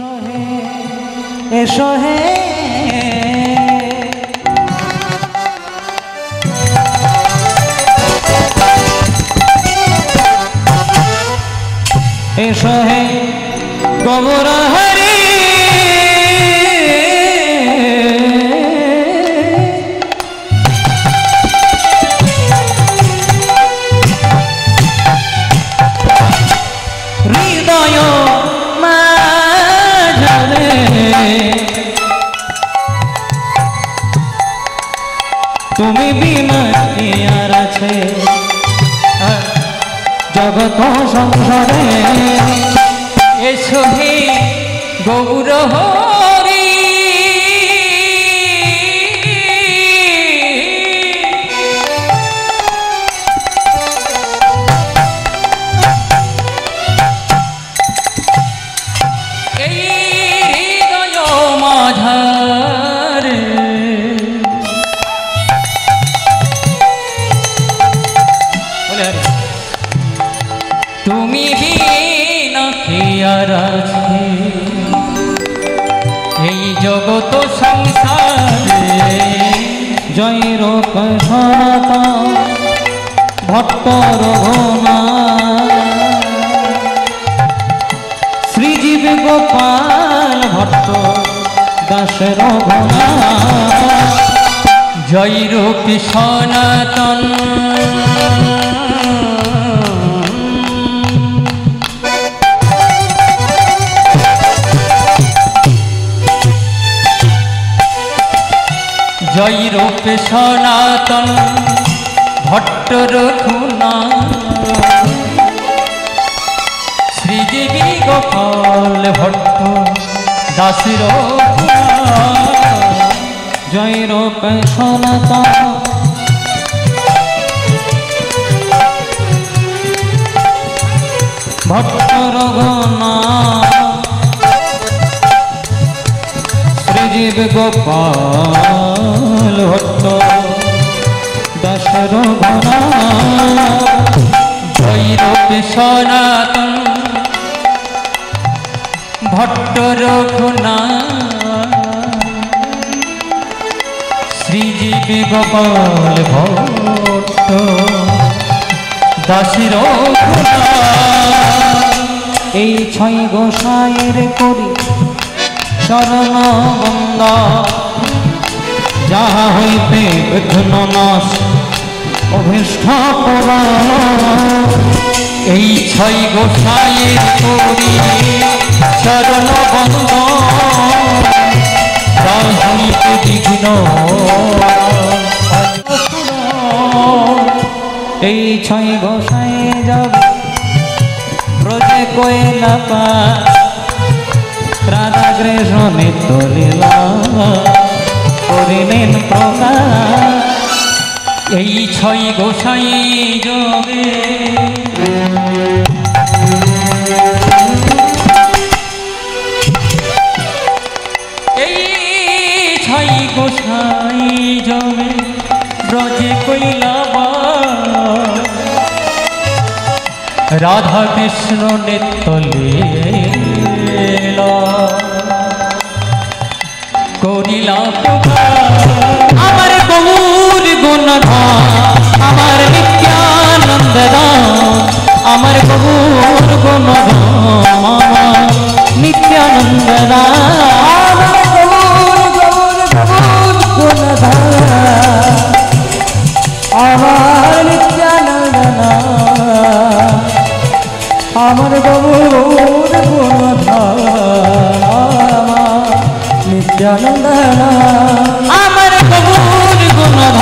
এসো হে এসো হে এসো হে গৌর হরি হৃদয় মাঝে তুমি বিনা কি আর আছে জগত সংসারে এসো হে গৌর হরি এই হৃদয় মাঝারে তুমি বিনা কি আর আছে এই জগত সংসারে জয় রূপ সনাতন ভট্ট রঘুনা শ্রীজীব গোপাল ভট্ট দাস রঘুনা জয় রূপ সনাতন জয় রূপ সনাতন ভট্ট রঘুনা শ্রীজীবী গোপাল ভট্ট দাস রঘুনা জয় রূপ সনাতন ভট্ট রঘুনা শ্রীজীব গোপাল ভট্ট দাস রঘুনা জয় রূপ সনাতন ভট্ট রঘুনা শ্রীজীবী গোপাল ভট্ট দাস রঘুনা এই ছয় গোসাইয়ের করি চরণ বন্দ যাহা হইতে বিঘ্ন নাশ অভীষ্ট পূরণ এই ছয় গোসাইয়ের করি চরণ বন্দ যাহা হইতে বিঘ্ন এই ছয় গোসাই যাবে ব্রজে কইলা পা রাধা কৃষ্ণ নিত্য লীলা করিলেন প্রকাশ এই ছয় গোসাই যোগে এই ছয় গোসাই যোগে ব্রজে কইলা রাধা কৃষ্ণ নিত্য লীলা করিলা আমার গৌর গুণধাম আমার নিত্যানন্দ ধাম আমার গৌর গুণধাম আমার নিত্যানন্দ ধাম আমার নিত্যানন্দ ধাম আমার গৌর গুণধাম নিত্যানন্দ আমার গৌর গুণধাম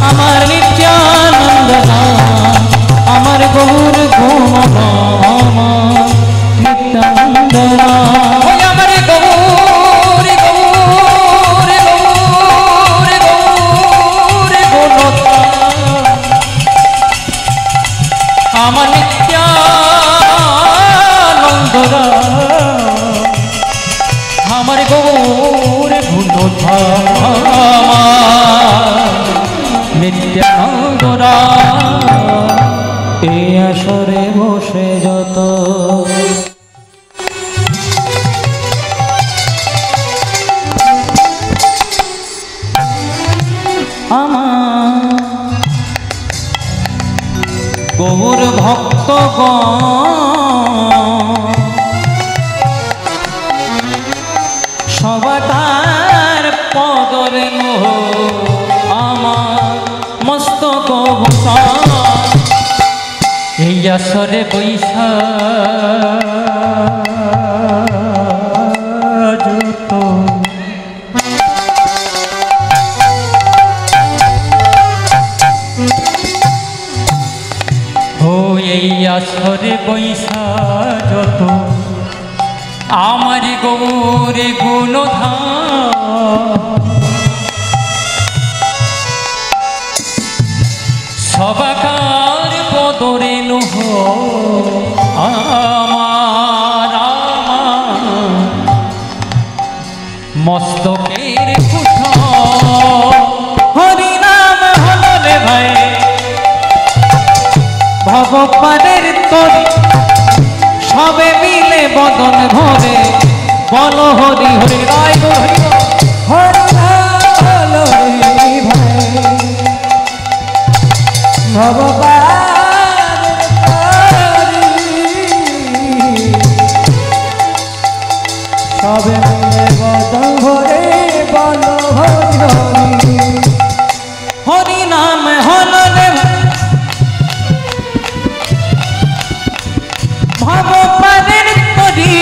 আমার নিত্যানন্দ আমার গৌর গুণধাম নিত্যানন্দ আমার গৌর গৌর গৌর গৌর গুণধাম আমার নিত্যানন্দ আমার গৌর গুণধাম নিত্যানন্দ এই আসরে বসে যত গৌর ভক্তগণ সবাতার পদরে মোহ আমার মস্তক ভূষণ এই আসরে বৈশা যত ও এই আসরে বৈশা যত আমার গৌরে গুণধাম সবাকার পদরে নুহ আমার মস্তকের কুঠো হরি নাম হলো রে ভাই ভগবানের তরি সবে মিলে বদন ভরে বল হরি হরি রায় হরি হরি হলো রে ভাই ভগবানের তরি সবে মিলে বদন ভরে বল হরি হরি হরি নাম হলো রে ভগবানের তরি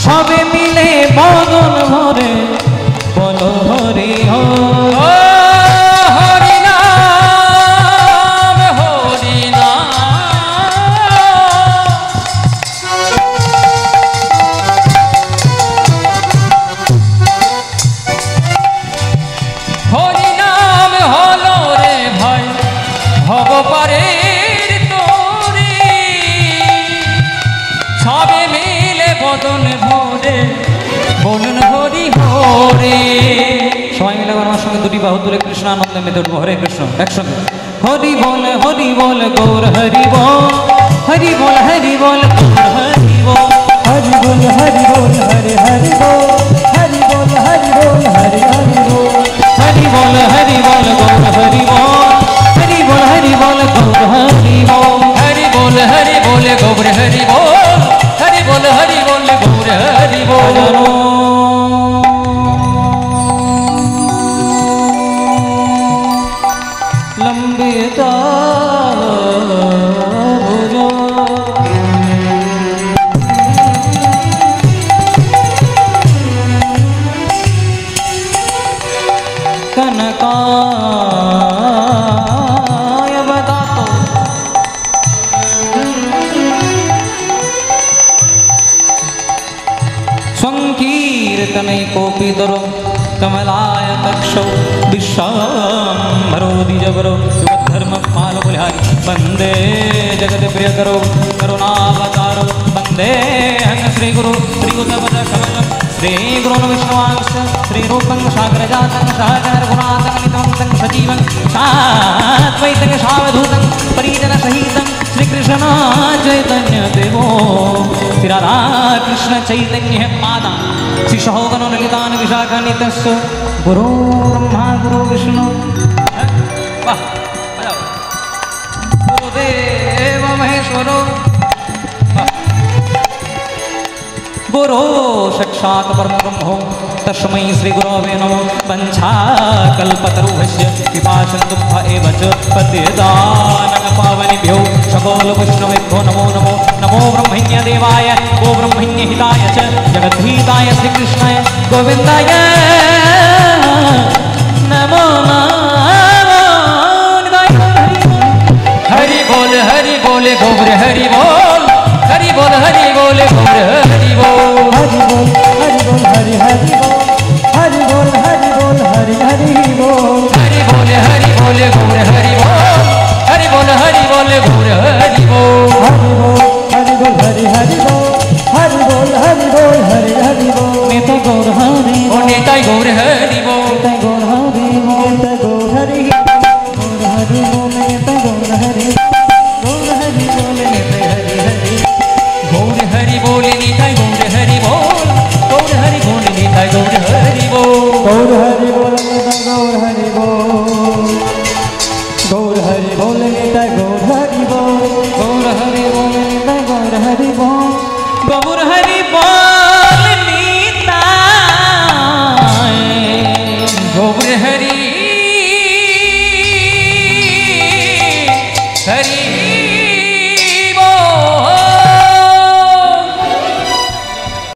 সবে মিলে বদন ভরে বল হরি হরি নাম হরি নাম হরি নাম হলো রে ভাই ভগবানের তোরে সবে মিলে বদন ভরে বলুন হরি হরে সবাই মিলে আমার সঙ্গে দুটি বাহু তুলে কৃষ্ণ আনন্দে মেতে উঠবো হরে কৃষ্ণ একসঙ্গে হরি বল গৌর হরি বল হরি বল গৌর হরি বল হরি বল হরে হরি বল হরি বল হরে হরি বল হরি বল গৌর হরি বল হরি বল গৌর হরি বল হরি বল গৌর হরি বল হরি বল গৌর হরি বল লম্বিতা कनकाय बदातो संकीर्तनैकोपीतरो कमलाय तक्षौ विश्वाम्भरो द्विजवरो युगधर्मपालबलिहारी वन्दे जगत्प्रियकरो करुणावतारो वन्दे श्रीगुरु श्रीयुतपदकमलं श्रीगुरुन् विष्णुवांश श्रीरूपं साग्रजातं सहगणरघुनाथं सजीवं साद्वैतं सावधूतं परिजनसहितं श्रीकृष्ण चैतन्यदेवो श्री राधा कृष्ण चैतन्य पादा श्री सहोगण ललितान विशाखान्वितस्य गुरु ब्रह्मा गुरु विष्णु गुरुदेव महेश्वरो गुरु साक्षात् परब्रह्मो तस्मै श्री गुरवे नमः पंचाकल्पतरुभ्यश्च कृपासिन्धुभ्य एव च पतितानां पावनेभ्यो सकलवैष्णवेभ्यो नमो नमो नमो ब्रह्मण्यदेवाय गो ब्रह्मण्यहिताय च जगद्धिताय श्रीकृष्णाय गोविन्दाय नमो हरि बोल गौर हरि बोल हरि बोल गौर हरि बोल हरि हरि बोल हरि बोल हरि बोल हरि हरि बोल हरि बोल गौर हरि बोल हरि बोल गौर हरि बोल हरि बोल हरि हरि बोल हरि बोल हरि हरि बोल नेता गौर हरि ओ नेताय गौर हरि बोल नेता गौर हरि नेता गौर हरि बोल नेता गौर हरि बोल नेता हरि हरि गौर हरि बोल नेताय गौर हरि बोल गौर हरि बोल नेताय गौर हरि बोल गौर हरि बोल नेता गौर हरि बोल গৌর হরি বল